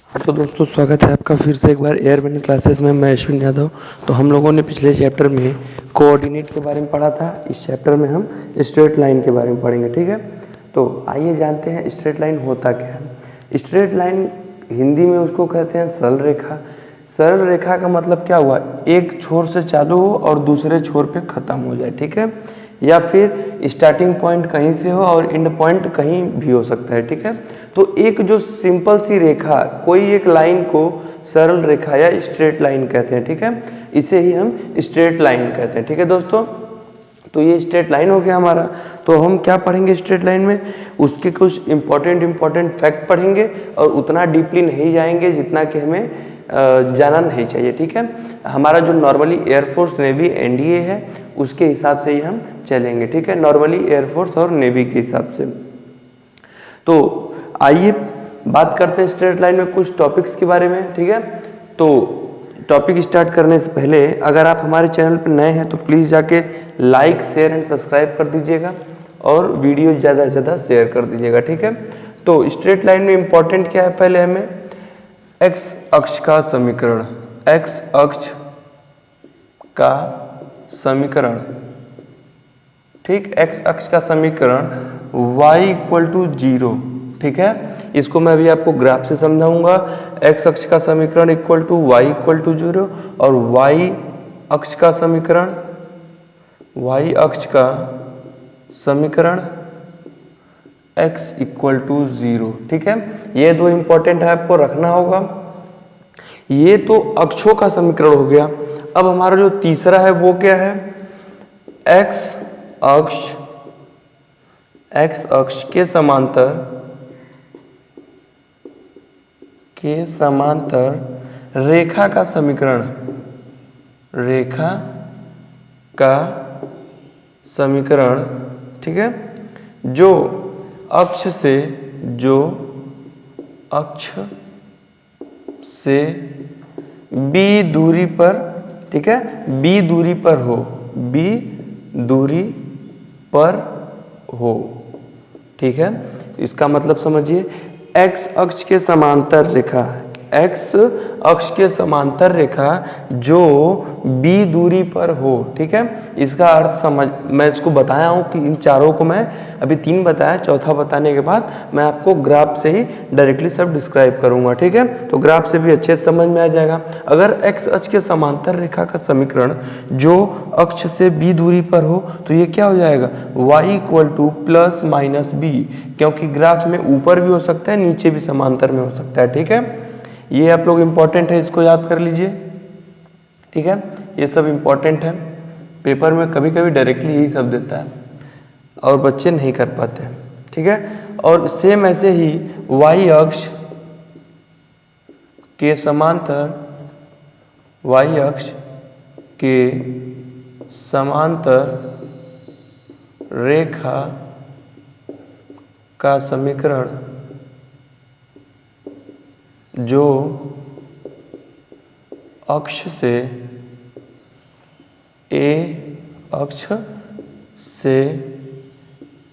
तो दोस्तों स्वागत है आपका फिर से एक बार एयरबैंड क्लासेस में। मैं अश्विन यादव। तो हम लोगों ने पिछले चैप्टर में कोऑर्डिनेट के बारे में पढ़ा था। इस चैप्टर में हम स्ट्रेट लाइन के बारे में पढ़ेंगे, ठीक है। तो आइए जानते हैं स्ट्रेट लाइन होता क्या है। स्ट्रेट लाइन हिंदी में उसको कहते हैं सरल रेखा। सरल रेखा का मतलब क्या हुआ, एक छोर से चालू हो और दूसरे छोर पे खत्म हो जाए, ठीक है। या फिर स्टार्टिंग पॉइंट कहीं से हो और एंड पॉइंट कहीं भी हो सकता है, ठीक है। तो एक जो सिंपल सी रेखा, कोई एक लाइन को सरल रेखा या स्ट्रेट लाइन कहते हैं, ठीक है। इसे ही हम स्ट्रेट लाइन कहते हैं, ठीक है दोस्तों। तो ये स्ट्रेट लाइन हो गया हमारा। तो हम क्या पढ़ेंगे स्ट्रेट लाइन में, उसके कुछ इंपॉर्टेंट फैक्ट पढ़ेंगे और उतना डीपली नहीं जाएंगे जितना कि हमें जाना नहीं चाहिए, ठीक है। हमारा जो नॉर्मली एयरफोर्स, नेवी, एनडीए है उसके हिसाब से ही हम चलेंगे, ठीक है। नॉर्मली एयरफोर्स और नेवी के हिसाब से। तो आइए बात करते हैं स्ट्रेट लाइन में कुछ टॉपिक्स के बारे में, ठीक है। तो टॉपिक स्टार्ट करने से पहले अगर आप हमारे चैनल पर नए हैं तो प्लीज़ जाके लाइक, शेयर एंड सब्सक्राइब कर दीजिएगा और वीडियो ज़्यादा से ज़्यादा शेयर कर दीजिएगा, ठीक है। तो स्ट्रेट लाइन में इंपॉर्टेंट क्या है, पहले हमें एक्स अक्ष का समीकरण, एक्स अक्ष का समीकरण, ठीक। एक्स अक्ष का समीकरण y इक्वल टू 0, ठीक है। इसको मैं अभी आपको ग्राफ से समझाऊंगा। एक्स अक्ष का समीकरण equal to y equal to 0 और y अक्ष का समीकरण, y अक्ष का समीकरण x इक्वल टू 0, ठीक है। ये दो इंपॉर्टेंट है, आपको रखना होगा। ये तो अक्षों का समीकरण हो गया। अब हमारा जो तीसरा है वो क्या है, x अक्ष के समांतर रेखा का समीकरण, रेखा का समीकरण, ठीक है। जो अक्ष से b दूरी पर, ठीक है, b दूरी पर हो, b दूरी पर हो, ठीक है। इसका मतलब समझिए, x अक्ष के समांतर रेखा, x अक्ष के समांतर रेखा जो b दूरी पर हो, ठीक है। इसका अर्थ समझ, मैं इसको बताया हूं कि इन चारों को मैं अभी 3 बताया, चौथा बताने के बाद मैं आपको ग्राफ से ही डायरेक्टली सब डिस्क्राइब करूंगा, ठीक है। तो ग्राफ से भी अच्छे से समझ में आ जाएगा। अगर x अक्ष के समांतर रेखा का समीकरण जो अक्ष से b दूरी पर हो तो ये क्या हो जाएगा, y equal two plus minus b, क्योंकि ग्राफ में ऊपर भी हो सकता है नीचे भी समांतर में हो सकता है, ठीक है। ये आप लोग इंपॉर्टेंट है, इसको याद कर लीजिए, ठीक है। ये सब इंपॉर्टेंट है, पेपर में कभी कभी डायरेक्टली यही सब देता है और बच्चे नहीं कर पाते, ठीक है। और सेम ऐसे ही y अक्ष के समांतर, y अक्ष के समांतर रेखा का समीकरण जो अक्ष से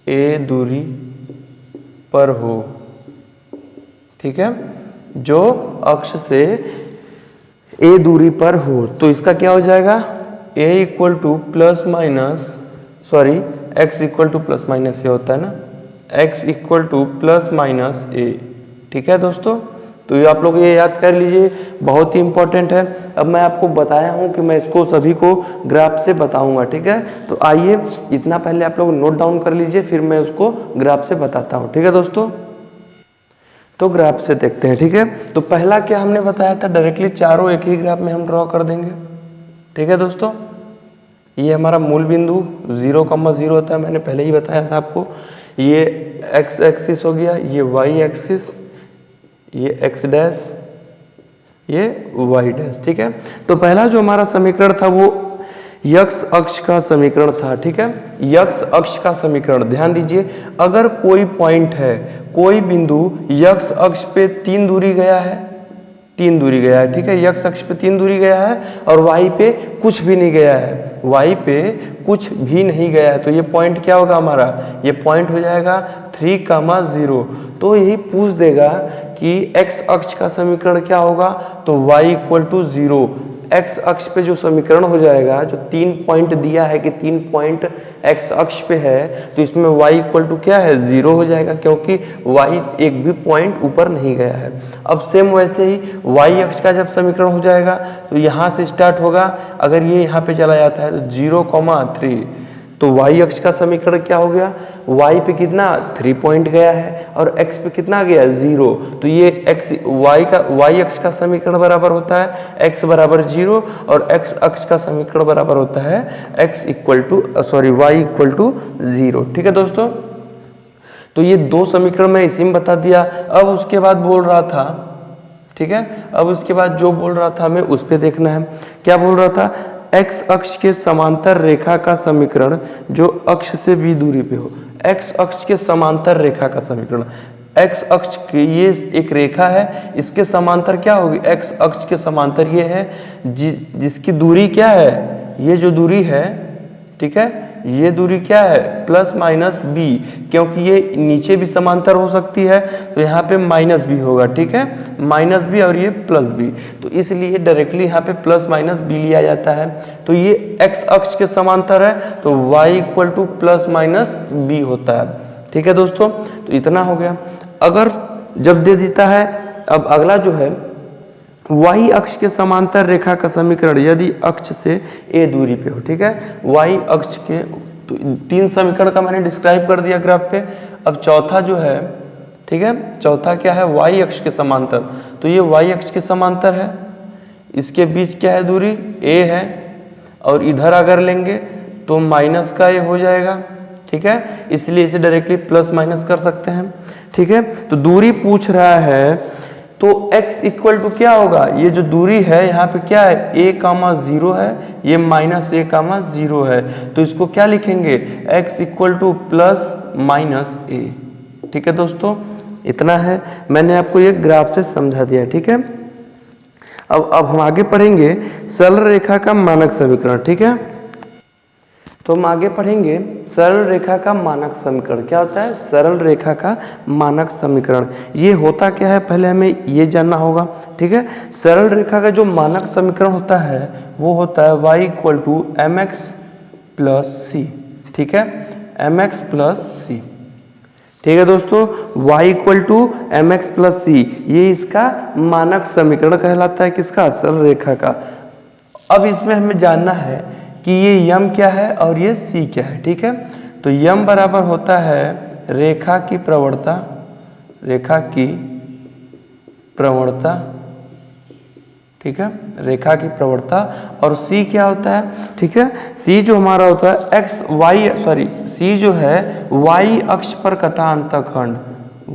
a दूरी पर हो, ठीक है। जो अक्ष से a दूरी पर हो तो इसका क्या हो जाएगा, a equal two plus minus, sorry x equal two plus minus ये होता है ना, x equal two plus minus a, ठीक है दोस्तों। तो ये आप लोग ये याद कर लीजिए, बहुत ही इंपॉर्टेंट है। अब मैं आपको बताया हूं कि मैं इसको सभी को ग्राफ से बताऊंगा, ठीक है। तो आइए इतना पहले आप लोग नोट डाउन कर लीजिए, फिर मैं उसको ग्राफ से बताता हूं, ठीक है दोस्तों। तो ग्राफ से देखते हैं, ठीक है। तो पहला क्या हमने बताया था, डायरेक्टली चारों एक ही ग्राफ में हम ड्रॉ कर देंगे, ठीक है दोस्तों। ये हमारा मूल बिंदु 0,0 होता है, मैंने पहले ही बताया था आपको। ये x एक्सिस हो गया, ये y एक्सिस, ये x डैश, ये y डैश, ठीक है। तो पहला जो हमारा समीकरण था वो x अक्ष का समीकरण था, ठीक है। x अक्ष का समीकरण, ध्यान दीजिए, अगर कोई पॉइंट है, कोई बिंदु x अक्ष पे 3 दूरी गया है, 3 दूरी गया है, ठीक है। x अक्ष पे 3 दूरी गया है और y पे कुछ भी नहीं गया है, y पे कुछ भी नहीं गया है, तो ये पॉइंट क्या होगा हमारा, ये पॉइंट हो जाएगा 3,0। तो यही पूछ देगा कि x अक्ष का समीकरण क्या होगा, तो y इक्वल टू 0। x अक्ष पे जो समीकरण हो जाएगा, जो 3 पॉइंट दिया है कि 3 पॉइंट x अक्ष पे है, तो इसमें y इक्वल टू क्या है, 0 हो जाएगा, क्योंकि y एक भी पॉइंट ऊपर नहीं गया है। अब सेम वैसे ही y अक्ष का जब समीकरण हो जाएगा तो यहाँ से स्टार्ट होगा, अगर ये यहाँ पे चला जाता है तो 0,3, तो y अक्ष का समीकरण क्या हो गया, y पे कितना 3 पॉइंट गया है और x पे कितना गया 0, तो ये y अक्ष का समीकरण बराबर होता है x बराबर 0 और x अक्ष का समीकरण बराबर होता है y इक्वल टू 0। ठीक है दोस्तों, तो ये दो समीकरण मैं इसी में बता दिया। अब उसके बाद बोल रहा था, ठीक है, अब उसके बाद जो बोल रहा था हमें उस पे देखना है। क्या बोल रहा था, x अक्ष के समांतर रेखा का समीकरण जो अक्ष से b दूरी पे हो। x अक्ष के समांतर रेखा का समीकरण, x अक्ष की ये एक रेखा है, इसके समांतर क्या होगी, x अक्ष के समांतर ये है जिसकी दूरी क्या है, ये जो दूरी है, ठीक है, ये दूरी क्या है प्लस माइनस b, क्योंकि ये नीचे भी समांतर हो सकती है तो यहाँ पे माइनस b होगा। ठीक है, माइनस b और ये प्लस b, तो इसलिए डायरेक्टली यहाँ पे प्लस माइनस b लिया जाता है। तो ये x अक्ष के समांतर है तो y equal two plus minus b होता है। ठीक है दोस्तों, तो इतना हो गया। अगर जब दे देता है, अब अगला जो है y अक्ष के समांतर रेखा का समीकरण यदि अक्ष से a दूरी पे हो। ठीक है, y अक्ष के तो 3 समीकरण का मैंने डिस्क्राइब कर दिया ग्राफ पे। अब चौथा जो है, ठीक है, चौथा क्या है, y अक्ष के समांतर, तो ये y अक्ष के समांतर है, इसके बीच क्या है दूरी a है, और इधर अगर लेंगे तो माइनस का a हो जाएगा। ठीक है, इसलिए इसे डायरेक्टली प्लस माइनस कर सकते हैं। ठीक है, तो दूरी पूछ रहा है तो x इक्वल टू क्या होगा, ये जो दूरी है यहाँ पे क्या है a,0 है, ये माइनस a,0 है, तो इसको क्या लिखेंगे x equal two plus minus a। ठीक है दोस्तों, इतना है, मैंने आपको ये ग्राफ से समझा दिया। ठीक है, अब हम आगे पढ़ेंगे सरल रेखा का मानक समीकरण। ठीक है, तो हम आगे पढ़ेंगे सरल रेखा का मानक समीकरण। क्या होता है सरल रेखा का मानक समीकरण, ये होता क्या है पहले हमें ये जानना होगा। ठीक है, सरल रेखा का जो मानक समीकरण होता है वो होता है y equal to m x plus c. ठीक है, एम एक्स प्लस सी। ठीक है दोस्तों, y equal to m x plus c, ये इसका मानक समीकरण कहलाता है, किसका, सरल रेखा का। अब इसमें हमें जानना है कि ये यम क्या है और ये सी क्या है। ठीक है, तो यम बराबर होता है रेखा की प्रवणता, रेखा की प्रवणता, ठीक है, रेखा की प्रवणता, और सी क्या होता है, ठीक है, सी जो हमारा होता है सी जो है y अक्ष पर कटा अंतःखंड,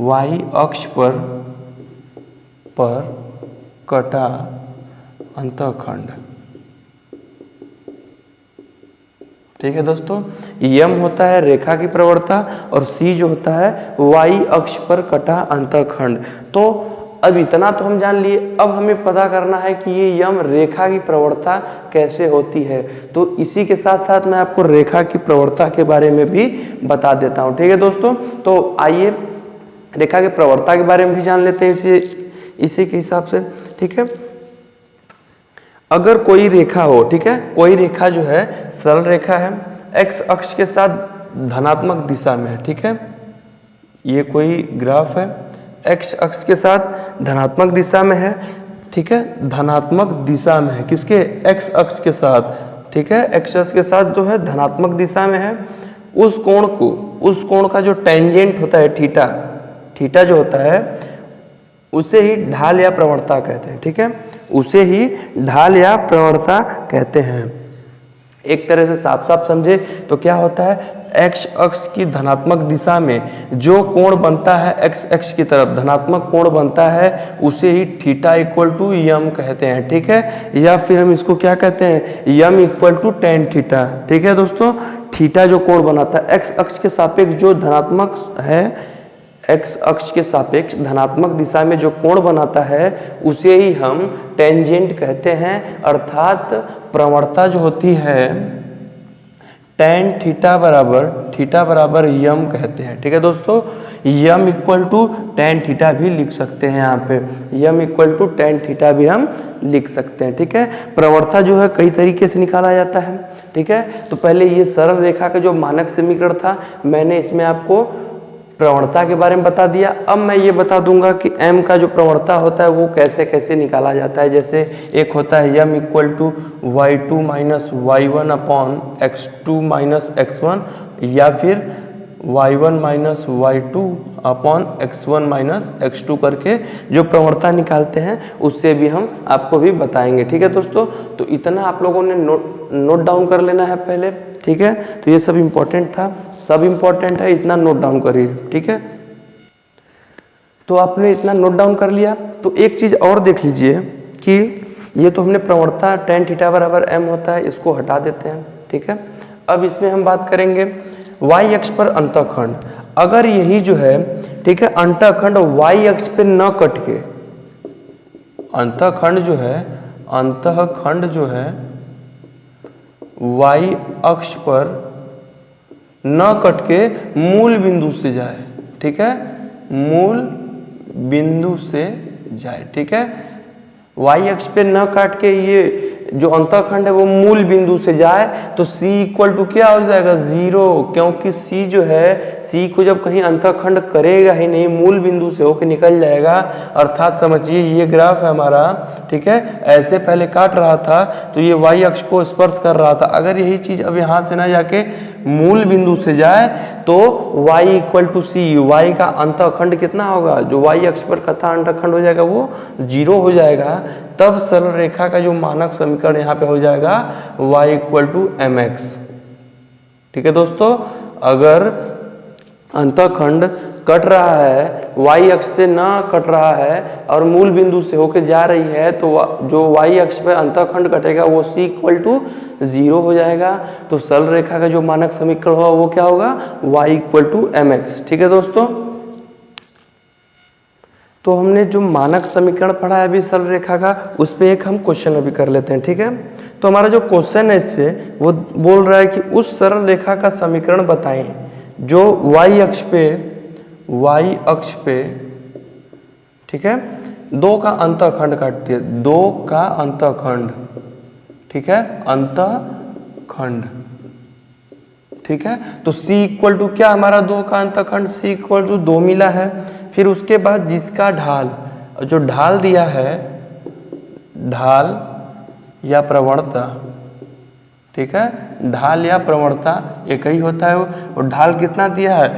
y अक्ष पर कटा अंतःखंड। ठीक है दोस्तों, यम होता है रेखा की प्रवणता और सी जो होता है y अक्ष पर कटा अंतःखंड। तो अब इतना तो हम जान लिए, अब हमें पता करना है कि ये यम रेखा की प्रवणता कैसे होती है। तो इसी के साथ साथ मैं आपको रेखा की प्रवणता के बारे में भी बता देता हूँ। ठीक है दोस्तों, तो आइए रेखा की प्रवणता के बारे में भी जान लेते हैं इसी के हिसाब से। ठीक है, अगर कोई रेखा हो, ठीक है, कोई रेखा जो है सरल रेखा है, x अक्ष के साथ धनात्मक दिशा में है। ठीक है, ये कोई ग्राफ है, x अक्ष के साथ धनात्मक दिशा में है। ठीक है, धनात्मक दिशा में है, किसके, x अक्ष के साथ। ठीक है, x अक्ष के साथ जो है धनात्मक दिशा में है, उस कोण का जो टेंजेंट होता है थीटा जो होता है उसे ही ढाल या प्रवणता कहते हैं। ठीक है, उसे ही ढाल या प्रवणता कहते हैं। एक तरह से साफ साफ समझे तो क्या होता है, x अक्ष की धनात्मक दिशा में जो कोण बनता है x अक्ष की तरफ धनात्मक कोण बनता है उसे ही थीटा इक्वल टू यम कहते हैं। ठीक है, या फिर हम इसको क्या कहते हैं, यम इक्वल टू टेन थीटा। ठीक है दोस्तों, थीटा जो कोण बनाता है x अक्ष के सापेक्ष जो धनात्मक है, x अक्ष के सापेक्ष धनात्मक दिशा में जो कोण बनाता है उसे ही हम टेंजेंट कहते हैं, अर्थात प्रवणता जो होती है टेन थीटा बराबर यम कहते हैं। ठीक है दोस्तों, यम इक्वल टू टेन थीटा भी लिख सकते हैं। यहाँ पे यम इक्वल टू टेन थीटा भी हम लिख सकते हैं। ठीक है, प्रवणता जो है कई तरीके से निकाला जाता है। ठीक है, तो पहले ये सरल रेखा का जो मानक समीकरण था, मैंने इसमें आपको प्रवणता के बारे में बता दिया। अब मैं ये बता दूंगा कि m का जो प्रवणता होता है वो कैसे कैसे निकाला जाता है। जैसे एक होता है m equal to y two minus y one upon x two minus x one, या फिर y one minus y two upon x one minus x two करके जो प्रवणता निकालते हैं उससे भी हम आपको भी बताएंगे। ठीक है दोस्तों, तो इतना आप लोगों ने नोट डाउन कर लेना है पहले। ठीक है, तो ये सब इम्पोर्टेंट था, सब इम्पोर्टेंट है, इतना नोट डाउन करिए। ठीक है, तो आपने इतना नोट डाउन कर लिया। तो एक चीज और देख लीजिए कि ये तो हमने प्रवणता tan थीटा बराबर m होता है, इसको हटा देते हैं। ठीक है, अब इसमें हम बात करेंगे y अक्ष पर अंतःखंड। अगर यही जो है, ठीक है, अंतःखंड y अक्ष पे न कट के, अंतःखंड जो है y अक्ष पर न कट के मूल बिंदु से जाए। ठीक है, मूल बिंदु से जाए। ठीक है, y अक्ष पे न काट के ये जो अंतःखंड है वो मूल बिंदु से जाए तो c इक्वल टू क्या हो जाएगा, 0, क्योंकि c जो है, c को जब कहीं अंतःखंड करेगा ही नहीं, मूल बिंदु से होकर निकल जाएगा। अर्थात समझिए ये ग्राफ है हमारा, ठीक है, ऐसे पहले काट रहा था तो ये y अक्ष को स्पर्श कर रहा था। अगर यही चीज अब यहाँ से ना जाके मूल बिंदु से जाए तो y equal to c, y का अंतःखंड कितना होगा, जो y अक्ष पर कथा अंतःखंड हो जाएगा वो 0 हो जाएगा। तब सरल रेखा का जो मानक समीकरण यहाँ पे हो जाएगा y इक्वल टू mx। ठीक है दोस्तों, अगर अंतःखंड कट रहा है, y अक्ष से ना कट रहा है और मूल बिंदु से होकर जा रही है, तो जो y अक्ष पे अंतःखंड कटेगा वो c इक्वल टू 0 हो जाएगा। तो सरल रेखा का जो मानक समीकरण होगा वो क्या होगा, y इक्वल टू mx। ठीक है दोस्तों, तो हमने जो मानक समीकरण पढ़ा है अभी सरल रेखा का, उस पर एक हम क्वेश्चन अभी कर लेते हैं। ठीक है, तो हमारा जो क्वेश्चन है इस पे वो बोल रहा है कि उस सरल रेखा का समीकरण बताएं जो y अक्ष पे, ठीक है, 2 का अंतःखंड काटती है, 2 का अंतःखंड। ठीक है, अंतःखंड। ठीक है, तो c इक्वल टू क्या, हमारा 2 का अंतःखंड c इक्वल टू 2 मिला है। फिर उसके बाद जिसका ढाल, जो ढाल दिया है, ढाल या प्रवणता, ठीक है, ढाल या प्रवणता एक ही होता है। और ढाल कितना दिया है,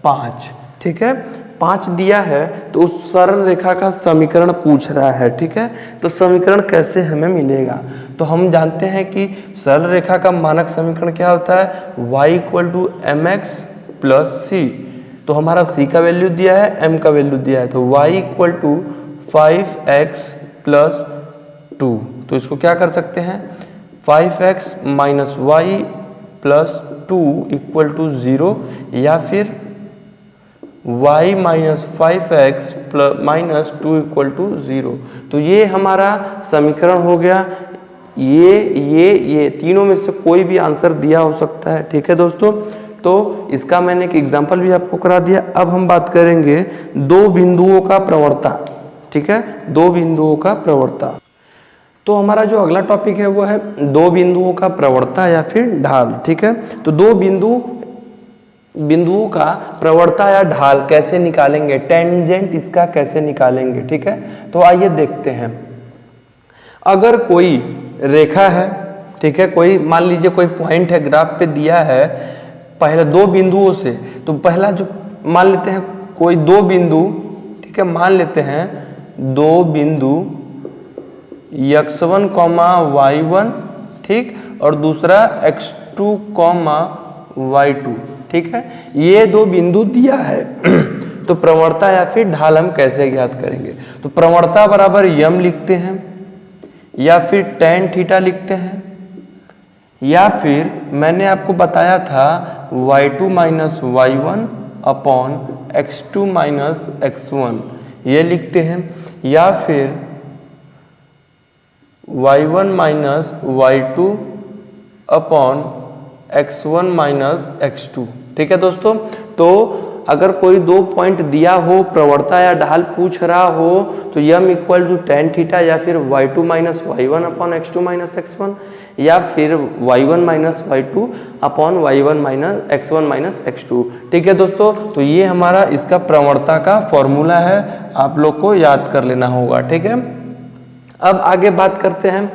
5। ठीक है, 5 दिया है, तो उस सरल रेखा का समीकरण पूछ रहा है। ठीक है, तो समीकरण कैसे हमें मिलेगा, तो हम जानते हैं कि सरल रेखा का मानक समीकरण क्या होता है, y equal to mx plus c। तो हमारा c का वैल्यू दिया है, m का वैल्यू दिया है, तो y equal to 5x plus 2। तो इसको क्या कर सकते हैं, 5x minus y plus 2 equal to 0, या फिर y minus 5x plus minus 2 equal to 0। तो ये हमारा समीकरण हो गया। ये तीनों में से कोई भी आंसर दिया हो सकता है। ठीक है दोस्तों, तो इसका मैंने एक एग्जांपल भी आपको करा दिया। अब हम बात करेंगे 2 बिंदुओं का प्रवणता। ठीक है, 2 बिंदुओं का प्रवणता। तो हमारा जो अगला टॉपिक है वो है 2 बिंदुओं का प्रवणता या फिर ढाल। ठीक है, तो 2 बिंदुओं का प्रवणता या ढाल कैसे निकालेंगे, टेंजेंट इसका कैसे निकालेंगे। ठीक है, तो आइए देखते हैं। अगर कोई रेखा है, ठीक है, कोई मान लीजिए कोई पॉइंट है, ग्राफ पे दिया है पहले 2 बिंदुओं से, तो पहला जो मान लेते हैं कोई 2 बिंदु, ठीक है, मान लेते हैं 2 बिंदु x1, y1, ठीक, और दूसरा x2, y2। ठीक है, ये 2 बिंदु दिया है। तो प्रवणता या फिर ढाल हम कैसे ज्ञात करेंगे, तो प्रवणता बराबर यम लिखते हैं, या फिर tan थीटा लिखते हैं, या फिर मैंने आपको बताया था y2 minus y1 upon x2 minus x1 ये लिखते हैं, या फिर y1 minus y2 upon x1 minus x2। ठीक है दोस्तों, तो अगर कोई दो पॉइंट दिया हो, प्रवणता या ढाल पूछ रहा हो, तो यम इक्वल टू टेन थीटा या फिर y2 minus y1 upon x2 minus x1 या फिर y1 minus y2 upon y1 minus x1 minus x2। ठीक है दोस्तों, तो ये हमारा इसका प्रवणता का फॉर्मूला है, आप लोग को याद कर लेना होगा। ठीक है, अब आगे बात करते हैं,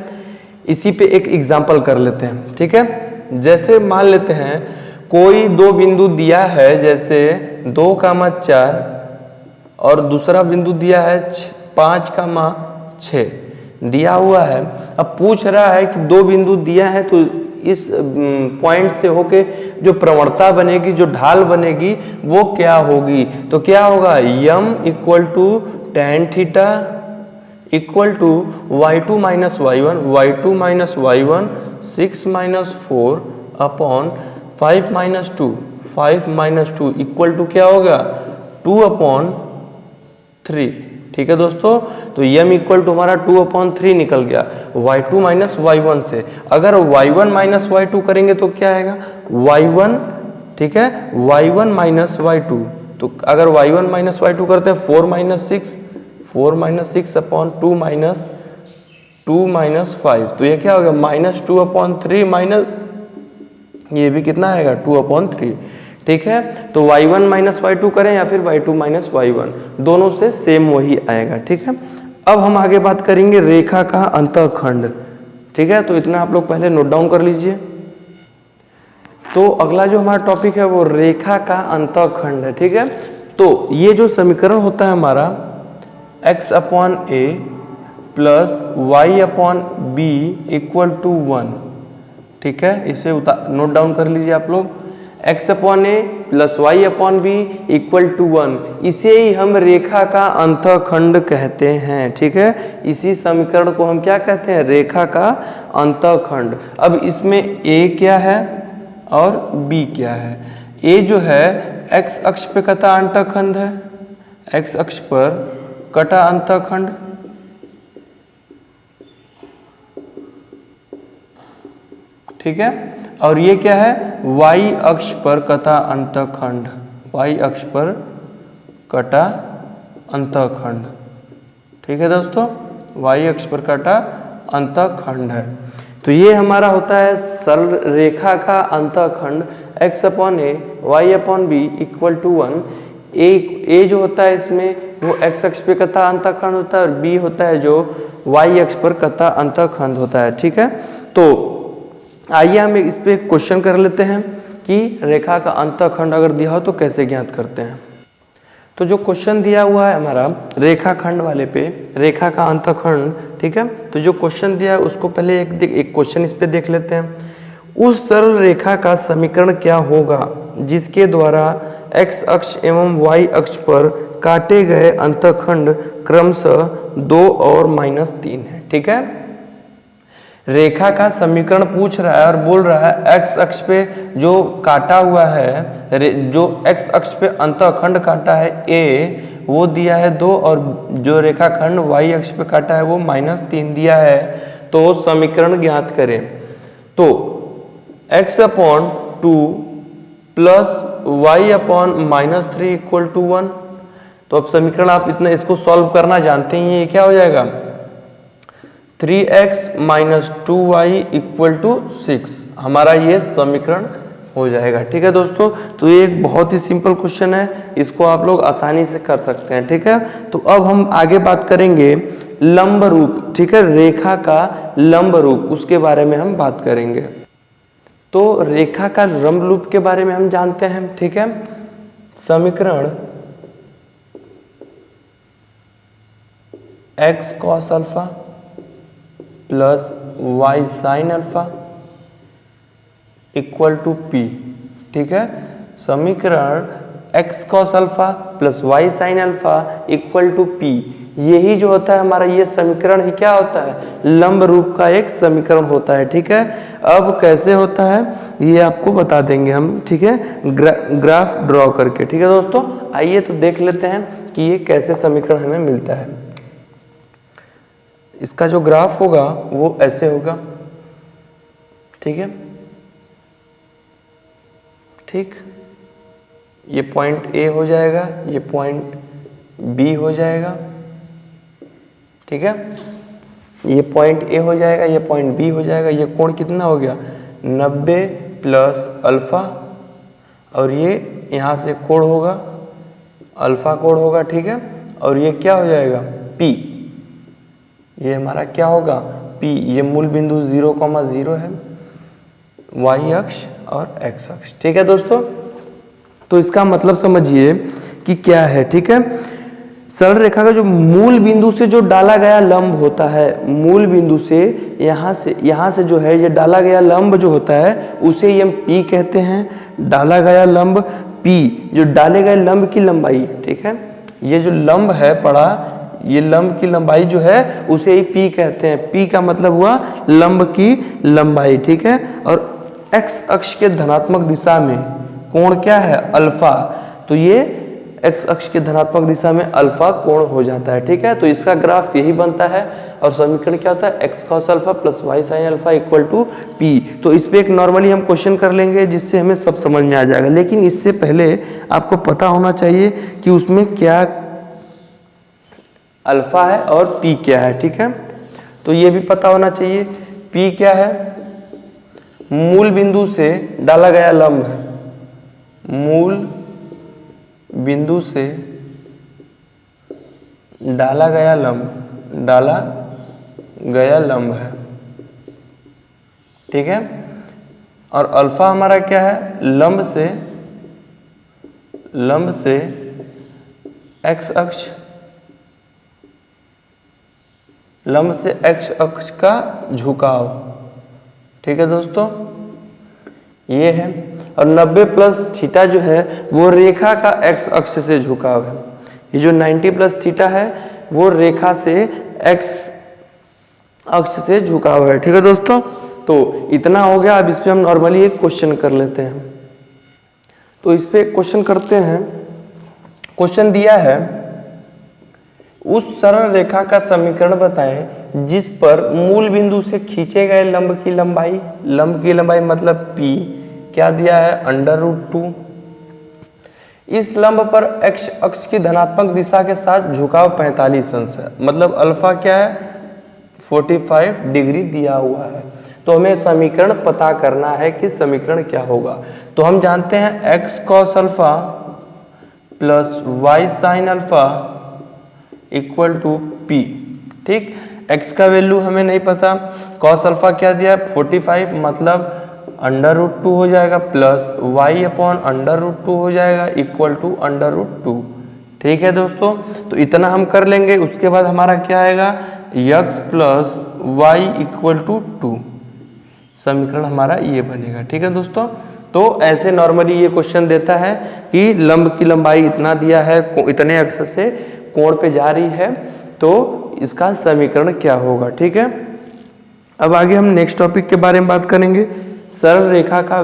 इसी पे एक एग्जाम्पल कर लेते हैं। ठीक है, जैसे मान लेते हैं कोई दो बिंदु दिया है, जैसे 2,4 और दूसरा बिंदु दिया है 5,6 दिया हुआ है। अब पूछ रहा है कि दो बिंदु दिया है तो इस पॉइंट से होके जो प्रवणता बनेगी, जो ढाल बनेगी वो क्या होगी। तो क्या होगा, m equal to tan theta equal to y2 minus y1 6 minus 4 upon 5 minus 2 equal to क्या होगा 2/3। ठीक है दोस्तों, तो m इक्वल टू हमारा 2/3 निकल गया y2 माइनस y1 से। अगर y1 माइनस y2 करेंगे तो क्या आएगा y1, ठीक है, y1 माइनस y2। तो अगर y1 माइनस y2 करते हैं 4 माइनस 6 अपॉन 2 माइनस 5, तो ये क्या होगा -2/3 माइनस ये भी कितना आएगा 2/3। ठीक है, तो y1 माइनस y2 करें या फिर y2 माइनस y1, दोनों से सेम वही आएगा। ठीक है, अब हम आगे बात करेंगे रेखा का अंतःखंड। ठीक है, तो इतना आप लोग पहले नोट डाउन कर लीजिए। तो अगला जो हमारा टॉपिक है वो रेखा का अंतःखंड है। ठीक है, तो ये जो समीकरण होता है हमारा x upon a plus y upon b equal to 1। ठीक है, इसे नोट डाउन कर लीजिए आप लोग, x upon a plus y upon b equal to 1, इसे ही हम रेखा का अंतःखंड कहते हैं। ठीक है, इसी समीकरण को हम क्या कहते हैं, रेखा का अंतःखंड। अब इसमें a क्या है और b क्या है। a जो है x अक्ष पे कटा अंतःखंड है, x अक्ष पर कटा अंतःखंड, ठीक है, और ये क्या है y अक्ष पर कटा अंतःखंड, y अक्ष पर कटा अंतःखंड। ठीक है दोस्तों, y अक्ष पर कटा अंतःखंड है। तो ये हमारा होता है सरल रेखा का अंतःखंड x upon a y upon b equal to 1। a जो होता है इसमें वो x अक्ष पे कटा अंतःखंड होता है और b होता है जो y अक्ष पर कटा अंतःखंड होता है। ठीक है, तो आइए हम इस पे क्वेश्चन कर लेते हैं कि रेखा का अंतःखंड अगर दिया हो तो कैसे ज्ञात करते हैं। तो जो क्वेश्चन दिया हुआ है हमारा रेखाखंड वाले पे, रेखा का अंतःखंड, ठीक है, तो जो क्वेश्चन दिया है उसको पहले एक क्वेश्चन इस पे देख लेते हैं। उस सरल रेखा का समीकरण क्या होगा जिसके द्वारा x अक्ष एवं y अक्ष पर काटे गए अंतःखंड क्रमशः 2 और -3 है। ठीक है, रेखा का समीकरण पूछ रहा है और बोल रहा है x अक्ष पे जो काटा हुआ है, जो x अक्ष पे अंतःखंड काटा है a वो दिया है 2 और जो रेखाखंड y अक्ष पे काटा है वो -3 दिया है। तो समीकरण ज्ञात करें। तो x upon 2 plus y upon -3 equal to 1। तो अब समीकरण आप इतना इसको सॉल्व करना जानते हैं, ये क्या हो जाएगा 3x minus 2y equal to 6, हमारा ये समीकरण हो जाएगा। ठीक है दोस्तों, तो ये एक बहुत ही सिंपल क्वेश्चन है, इसको आप लोग आसानी से कर सकते हैं। ठीक है, तो अब हम आगे बात करेंगे लंब रूप। ठीक है, रेखा का लंब रूप, उसके बारे में हम बात करेंगे। तो रेखा का लंब रूप के बारे में हम जानते हैं। ठीक है, समीकरण x cos alpha plus y sin alpha equal to p। ठीक है, समीकरण x cos alpha plus y sin alpha equal to p, यही जो होता है हमारा ये समीकरण ही क्या होता है लंब रूप का एक समीकरण होता है। ठीक है, अब कैसे होता है ये आपको बता देंगे हम। ठीक है, ग्राफ ड्रॉ करके। ठीक है दोस्तों, आइए तो देख लेते हैं कि ये कैसे समीकरण हमें मिलता है। इसका जो ग्राफ होगा वो ऐसे होगा। ठीक है, ठीक, ये पॉइंट ए हो जाएगा, ये पॉइंट बी हो जाएगा, ठीक है। ये पॉइंट ए हो जाएगा, ये पॉइंट बी हो जाएगा। ये कोण कितना हो गया 90 प्लस अल्फा, और ये यहाँ से कोण होगा अल्फा कोण होगा, ठीक है। और ये क्या हो जाएगा P, ये हमारा क्या होगा P। ये मूल बिंदु 0,0 है, y अक्ष और x अक्ष, ठीक है दोस्तों। तो इसका मतलब समझिए कि क्या है, ठीक है। सरल रेखा का जो मूल बिंदु से जो डाला गया लंब होता है, मूल बिंदु से यहाँ से जो है ये डाला गया लंब जो होता है उसे हम P कहते हैं। डाला गया लंब P, जो डाले गए लंब की लंबाई, ठीक है। ये जो लंब है पड़ा, ये लंब की लंबाई जो है उसे ही P कहते हैं। P का मतलब हुआ लंब की लंबाई, ठीक है। और x अक्ष के धनात्मक दिशा में कोण क्या है अल्फा, तो ये x अक्ष के धनात्मक दिशा में अल्फा कोण हो जाता है, ठीक है। तो इसका ग्राफ यही बनता है और समीकरण क्या होता है x cos alpha plus y sin alpha equal to P। तो इस पे एक नॉर्मली हम क्वेश्चन कर लेंगे जिससे हमें सब समझ में आ जाएगा, लेकिन इससे पहले आपको पता होना चाहिए कि उसमें क्या अल्फा है और P क्या है, ठीक है। तो ये भी पता होना चाहिए। P क्या है, मूल बिंदु से डाला गया लंब है, मूल बिंदु से डाला गया लंब है, ठीक है। और अल्फा हमारा क्या है, लंब से x अक्ष, लंब से x अक्ष का झुकाव, ठीक है दोस्तों, ये है। और 90 प्लस थीटा जो है वो रेखा का x अक्ष से झुकाव है। ये जो 90 प्लस थीटा है वो रेखा से x अक्ष से झुकाव है, ठीक है दोस्तों। तो इतना हो गया। अब इस पे हम नॉर्मली एक क्वेश्चन कर लेते हैं। तो इस पे क्वेश्चन करते हैं। क्वेश्चन दिया है, उस सरल रेखा का समीकरण बताएं जिस पर मूल बिंदु से खींचे गए लंब की लंबाई मतलब P क्या दिया है √2। इस लंब पर x अक्ष की धनात्मक दिशा के साथ झुकाव 45 अंश है, मतलब अल्फा क्या है 45 डिग्री दिया हुआ है। तो हमें समीकरण पता करना है कि समीकरण क्या होगा। तो हम जानते हैं x cos alpha plus y sin alpha equal to P, ठीक। x का वैल्यू हमें नहीं पता, cos अल्फा क्या दिया 45 मतलब √2 हो जाएगा, प्लस y अपॉन √2 हो जाएगा इक्वल टू √2, ठीक है दोस्तों। तो इतना हम कर लेंगे। उसके बाद हमारा क्या आएगा x plus y equal to 2, समीकरण हमारा ये बनेगा, ठीक है दोस्तों। तो ऐसे नॉर्मली ये क्वेश्चन देता है कि लंब की लंबाई इतना दिया है, इतने अक्ष से कोण पे जा रही है, तो इसका समीकरण क्या होगा, ठीक है। अब आगे हम नेक्स्ट टॉपिक के बारे में बात करेंगे, सरल रेखा का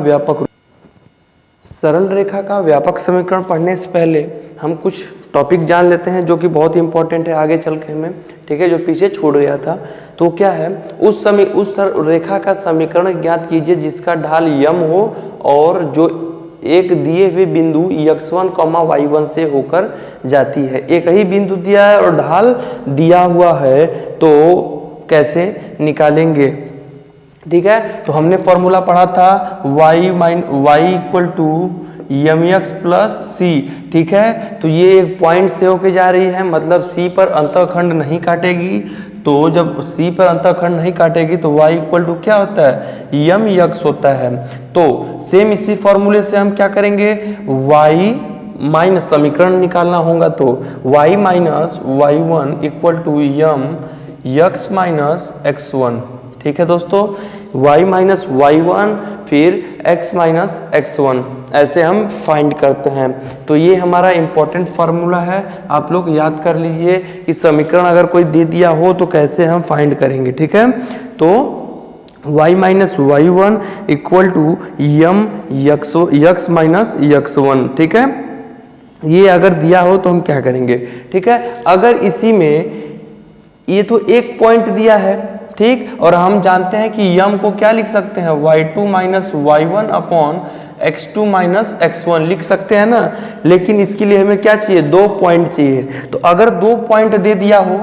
व्यापक समीकरण पढ़ने से पहले हम कुछ टॉपिक जान लेते हैं जो कि बहुत इंपॉर्टेंट है आगे चल के हमें, ठीक है, जो पीछे छूट गया था। तो क्या है, उस रेखा का समीकरण ज्ञात कीजिए जिसका ढाल यम हो और जो एक दिए हुए बिंदु x1, y1 से होकर जाती है। एक ही बिंदु दिया है और ढाल दिया हुआ है, तो कैसे निकालेंगे, ठीक है। तो हमने फॉर्मूला पढ़ा था y equal to mx plus c, ठीक है। तो ये एक पॉइंट से होके जा रही है, मतलब C पर अंतःखंड नहीं काटेगी। तो जब C पर अंतःखंड नहीं काटेगी तो y इक्वल टू क्या होता है mx होता है। तो सेम इसी फॉर्मूले से हम क्या करेंगे, y माइनस समीकरण निकालना होगा, तो y minus y1 equal to x minus x1, ठीक है दोस्तों। y माइनस y1 फिर x माइनस x1, ऐसे हम फाइंड करते हैं। तो ये हमारा इंपॉर्टेंट फार्मूला है, आप लोग याद कर लीजिए कि समीकरण अगर कोई दे दिया हो तो कैसे हम फाइंड करेंगे, ठीक है। तो y minus y1 equal to x minus x1, ठीक है। ये अगर दिया हो तो हम क्या करेंगे, ठीक है। अगर इसी में ये तो एक पॉइंट दिया है, ठीक, और हम जानते हैं कि यम को क्या लिख सकते हैं y2 minus y1 upon x2 minus x1 लिख सकते हैं ना, लेकिन इसके लिए हमें क्या चाहिए, 2 पॉइंट चाहिए। तो अगर 2 पॉइंट दे दिया हो,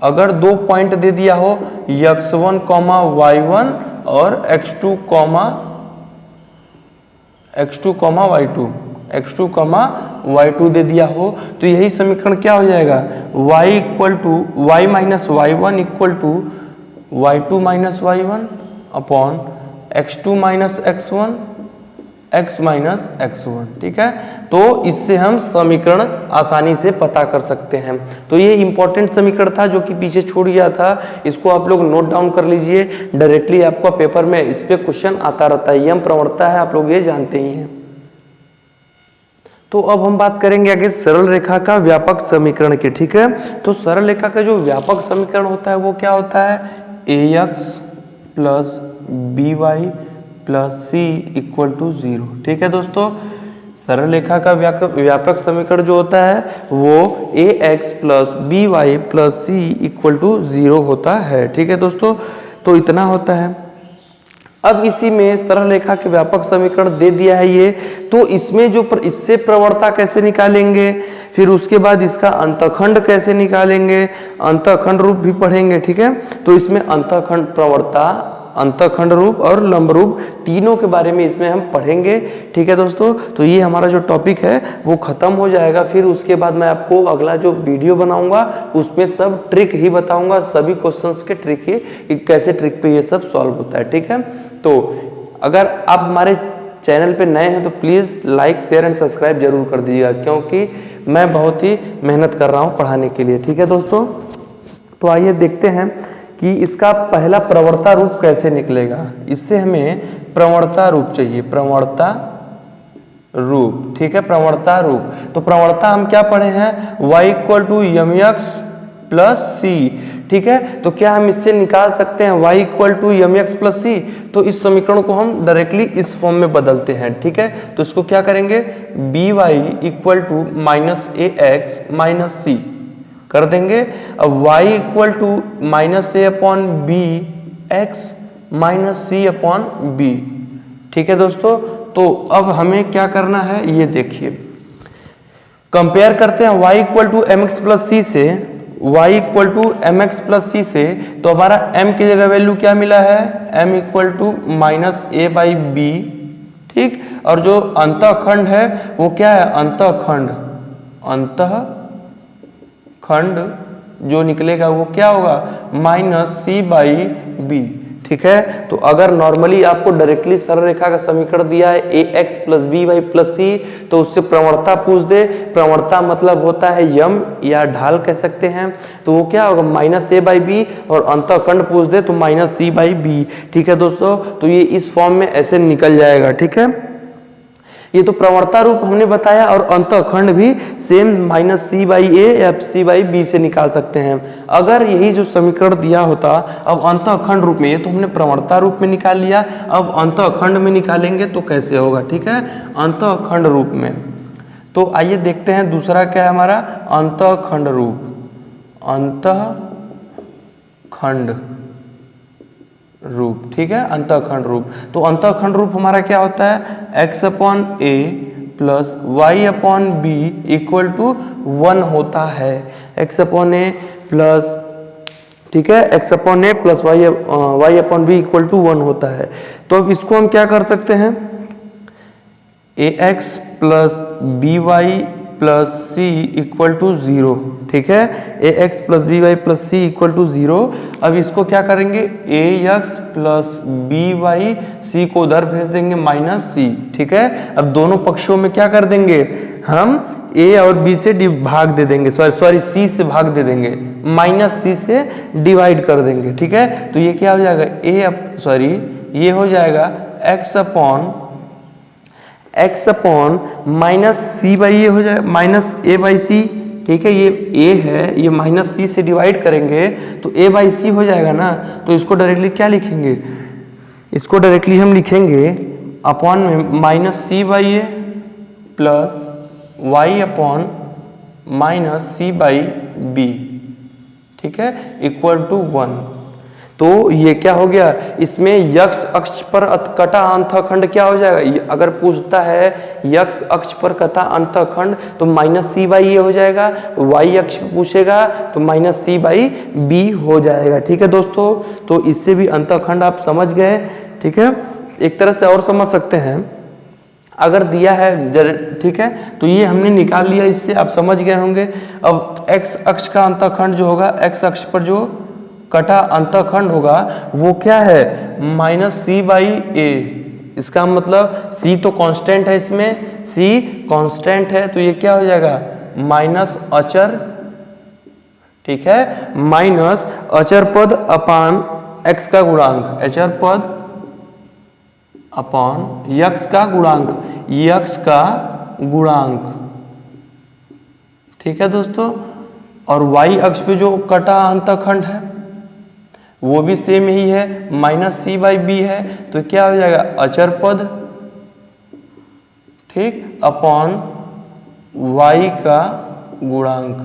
अगर 2 पॉइंट दे दिया हो x1 कॉमा y1 और x2 कॉमा y2 दे दिया हो, तो यही समीकरण क्या हो जाएगा, y equal to y minus y1 equal to y2 minus y1 upon x2 minus x1 x minus x1। ठीक है, तो इससे हम समीकरण आसानी से पता कर सकते हैं। तो ये इंपॉर्टेंट समीकरण था जो कि पीछे छूट गया था, इसको आप लोग नोट डाउन कर लीजिए, डायरेक्टली आपका पेपर में इस पे क्वेश्चन आता रहता है, यम प्रवणता है, आप लोग ये जानते ही हैं। तो अब हम बात करेंगे आगे सरल रेखा का व्यापक समीकरण की। ठीक है, तो सरल रेखा का जो व्यापक समीकरण होता है वो क्या होता है, ax plus by plus c equal to 0। ठीक है दोस्तों, सरल रेखा का व्यापक समीकरण जो होता है वो ax plus by plus c equal to 0 होता है। ठीक है दोस्तों, तो इतना होता है। अब इसी में सरल रेखा के व्यापक समीकरण दे दिया है ये, तो इसमें जो इससे प्रवणता कैसे निकालेंगे, फिर उसके बाद इसका अंतःखंड कैसे निकालेंगे, अंतःखंड रूप भी पढ़ेंगे। ठीक है, तो इसमें अंतःखंड प्रवणता, अंतःखंड रूप और लंब रूप तीनों के बारे में इसमें हम पढ़ेंगे। ठीक है दोस्तों, तो ये हमारा जो टॉपिक है वो खत्म हो जाएगा। फिर उसके बाद मैं आपको अगला जो वीडियो बनाऊंगा उसमें सब ट्रिक ही बताऊंगा, सभी क्वेश्चंस के ट्रिक ही, कैसे ट्रिक पे ये सब सॉल्व होता है। ठीक है, तो अगर आप हमारे चैनल पे नए हैं तो please like share and subscribe जरूर कर दीजिएगा, क्योंकि मैं बहुत ही मेहनत कर रहा हूँ पढ़ाने के लिए। ठीक है दोस्तों, तो आइए देखते हैं कि इसका पहला प्रवणता रूप कैसे निकलेगा। इससे हमें प्रवणता रूप चाहिए, प्रवणता रूप। ठीक है, प्रवणता रूप, तो प्रवणता हम क्या पढ़े हैं, y equal to mx plus c. ठीक है, तो क्या हम इससे निकाल सकते हैं y equal to mx plus c, तो इस समीकरण को हम डायरेक्टली इस फॉर्म में बदलते हैं। ठीक है, तो इसको क्या करेंगे, by equal to minus ax minus c कर देंगे। अब y equal to minus a upon b x minus c upon b. ठीक है दोस्तों, तो अब हमें क्या करना है ये देखिए, कंपेयर करते हैं y equal to m x plus c से, y equal to m x plus c से, तो हमारा m की जगह वैल्यू क्या मिला है, m equal to minus a by b. ठीक, और जो अंतःखंड है वो क्या है, अंतःखंड, अंतःखंड जो निकलेगा वो क्या होगा, माइनस सी बाई बी। ठीक है, तो अगर नॉर्मली आपको डायरेक्टली सरल रेखा का समीकरण दिया है a x plus b y plus c, तो उससे प्रवणता पूछ दे, प्रवणता मतलब होता है यम या ढाल कह सकते हैं, तो वो क्या होगा, माइनस ए बाई बी, और अंतःखंड पूछ दे तो माइनस सी बाई बी। ठीक है दोस्तों, तो ये इस फॉर्म में ऐसे निकल जाएगा। ठीक है, ये तो प्रवणता रूप हमने बताया, और अंतःखंड भी सेम माइनस सी बाई ए या सी बाई बी से निकाल सकते हैं। अगर यही जो समीकरण दिया होता, अब अंतःखंड रूप में, ये तो हमने प्रवणता रूप में निकाल लिया, अब अंतःखंड में निकालेंगे तो कैसे होगा। ठीक है, अंतःखंड रूप में, तो आइए देखते हैं दूसरा क्या है हमारा, अंतःखंड रूप, अंतःखंड रूप। ठीक है, अंतःखंड रूप, तो अंतःखंड रूप हमारा क्या होता है, x upon a plus y upon b equal to 1 होता है, x अपॉन ए प्लस, ठीक है, x upon a plus y upon b equal to 1 होता है। तो अब इसको हम क्या कर सकते हैं, a x plus b y plus c equal to 0। ठीक है, a x plus b y plus c equal to 0। अब इसको क्या करेंगे, a x plus b y, c को उधर भेज देंगे माइनस सी। ठीक है, अब दोनों पक्षों में क्या कर देंगे, हम ए और बी से भाग दे देंगे, सॉरी सी से भाग दे देंगे, माइनस सी से डिवाइड कर देंगे। ठीक है, तो ये क्या हो जाएगा, ये हो जाएगा x upon minus c by a हो जाए, माइनस ए बाई सी। ठीक है, ये ए है, ये माइनस सी से डिवाइड करेंगे तो ए बाई सी हो जाएगा ना, तो इसको डायरेक्टली क्या लिखेंगे, इसको डायरेक्टली हम लिखेंगे अपॉन में minus c by a plus y upon minus c by b. ठीक है, इक्वल टू 1। तो ये क्या हो गया, इसमें x अक्ष पर कटा अंतःखंड क्या हो जाएगा, अगर पूछता है x अक्ष पर कटा अंतःखंड तो -c/a हो जाएगा, y अक्ष पर पूछेगा तो -c/b हो जाएगा। ठीक है दोस्तों, तो इससे भी अंतःखंड आप समझ गए। ठीक है, एक तरह से और समझ सकते हैं, अगर दिया है ठीक है, तो ये हमने निकाल लिया, इससे आप समझ गए होंगे। अब x अक्ष का अंतःखंड जो होगा, x अक्ष पर जो कटा अंतःखंड होगा वो क्या है, -c/a। इसका मतलब c तो कांस्टेंट है, इसमें c कांस्टेंट है, तो ये क्या हो जाएगा, माइनस अचर, ठीक है, माइनस अचर पद अपान x का गुणांक, अचर पद अपॉन x का गुणांक, x का गुणांक। ठीक है दोस्तों, और y अक्ष पे जो कटा अंतःखंड है वो भी सेम ही है, -c/b है, तो क्या हो जाएगा, अचर पद, ठीक, अपॉन y का गुणांक।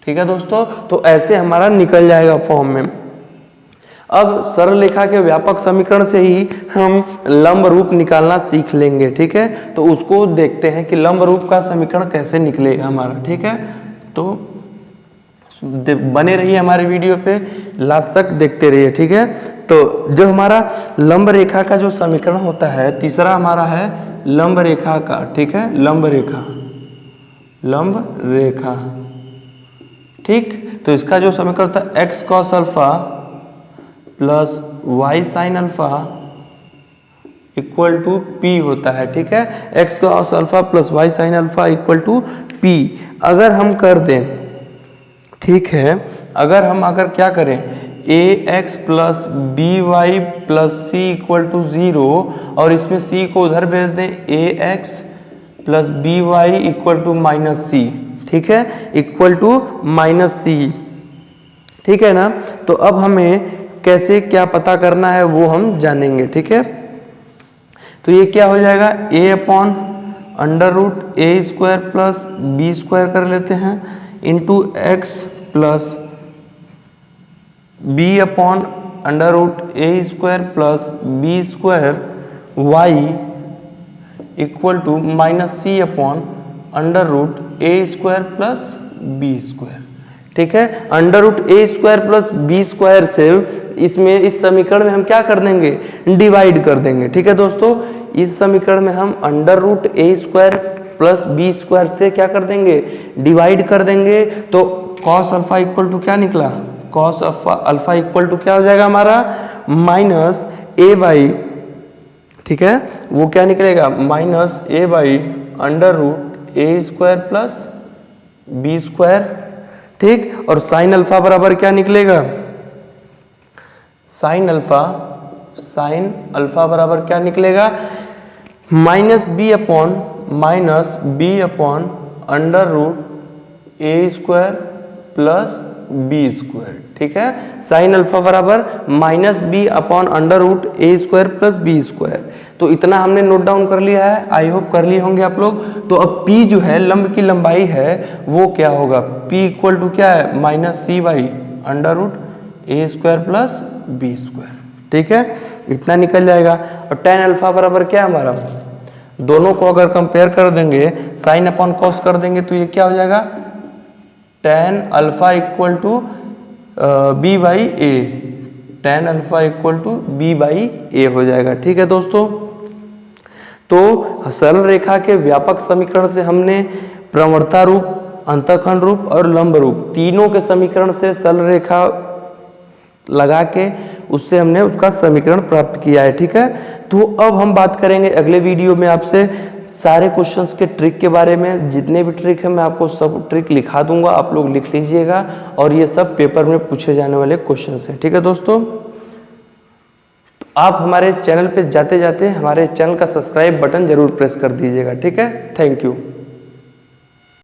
ठीक है दोस्तों, तो ऐसे हमारा निकल जाएगा फॉर्म में। अब सरल रेखा के व्यापक समीकरण से ही हम लंब रूप निकालना सीख लेंगे। ठीक है, तो उसको देखते हैं कि लंब रूप का समीकरण कैसे निकलेगा हमारा। ठीक है, तो बने रहिए हमारे वीडियो पे, लास्ट तक देखते रहिए। ठीक है, तो जो हमारा लंब रेखा का जो समीकरण होता है, तीसरा हमारा है लंब रेखा का। ठीक है, लंब रेखा, लंब रेखा, ठीक, तो इसका जो समीकरण होता है x cos alpha plus y sin alpha equal to p होता है। ठीक है, x cos alpha plus y sin alpha equal to p। अगर हम कर दें, ठीक है, अगर क्या करें, ax plus by plus c equal to 0, और इसमें c को उधर भेज दें, ax plus by equal to -c। ठीक है, इक्वल टू -c। ठीक है ना, तो अब हमें कैसे क्या पता करना है वो हम जानेंगे। ठीक है, तो ये क्या हो जाएगा, a/√a² प्लस b² कर लेते हैं, into x plus b/√a² plus b² y equal to -c/√a² plus b²। ठीक है, √a² प्लस b² से इसमें इस समीकरण में हम क्या कर देंगे, डिवाइड कर देंगे। ठीक है दोस्तों, इस समीकरण में हम √a² प्लस b² से क्या कर देंगे, डिवाइड कर देंगे। तो cos अल्फा इक्वल टू क्या निकला, cos अल्फा इक्वल टू क्या हो जाएगा हमारा, -a/, ठीक है, वो क्या निकलेगा, -a/√a² प्लस b²। ठीक, और साइन अल्फा बराबर क्या निकलेगा, साइन अल्फा बराबर क्या निकलेगा, -b/√a² प्लस b²। ठीक है, साइन अल्फा बराबर -b/√a² प्लस b²। तो इतना हमने नोट डाउन कर लिया है, आई होप कर लिए होंगे आप लोग। तो अब p जो है, लंब की लंबाई है, वो क्या होगा, p इक्वल टू क्या है, -c/√a² प्लस b²। ठीक है, इतना निकल जाएगा। और tan अल्फा बराबर क्या है हमारा, दोनों को अगर कंपेयर कर देंगे, साइन अपॉन कॉस कर देंगे, तो ये क्या हो जाएगा, tan alpha equal to b/a, tan alpha equal to b/a हो जाएगा। ठीक है दोस्तों, तो सरल रेखा के व्यापक समीकरण से हमने प्रवणता रूप, अंतःखंड रूप और लंब रूप तीनों के समीकरण से सरल रेखा लगा के उससे हमने उसका समीकरण प्राप्त किया है। ठीक है, तो अब हम बात करेंगे अगले वीडियो में आपसे सारे क्वेश्चंस के ट्रिक के बारे में। जितने भी ट्रिक है मैं आपको सब ट्रिक लिखा दूंगा, आप लोग लिख लीजिएगा, और ये सब पेपर में पूछे जाने वाले क्वेश्चंस हैं। ठीक है दोस्तों, तो आप हमारे चैनल पे जाते जाते हमारे चैनल का सब्सक्राइब बटन जरूर प्रेस कर दीजिएगा। ठीक है, थैंक यू।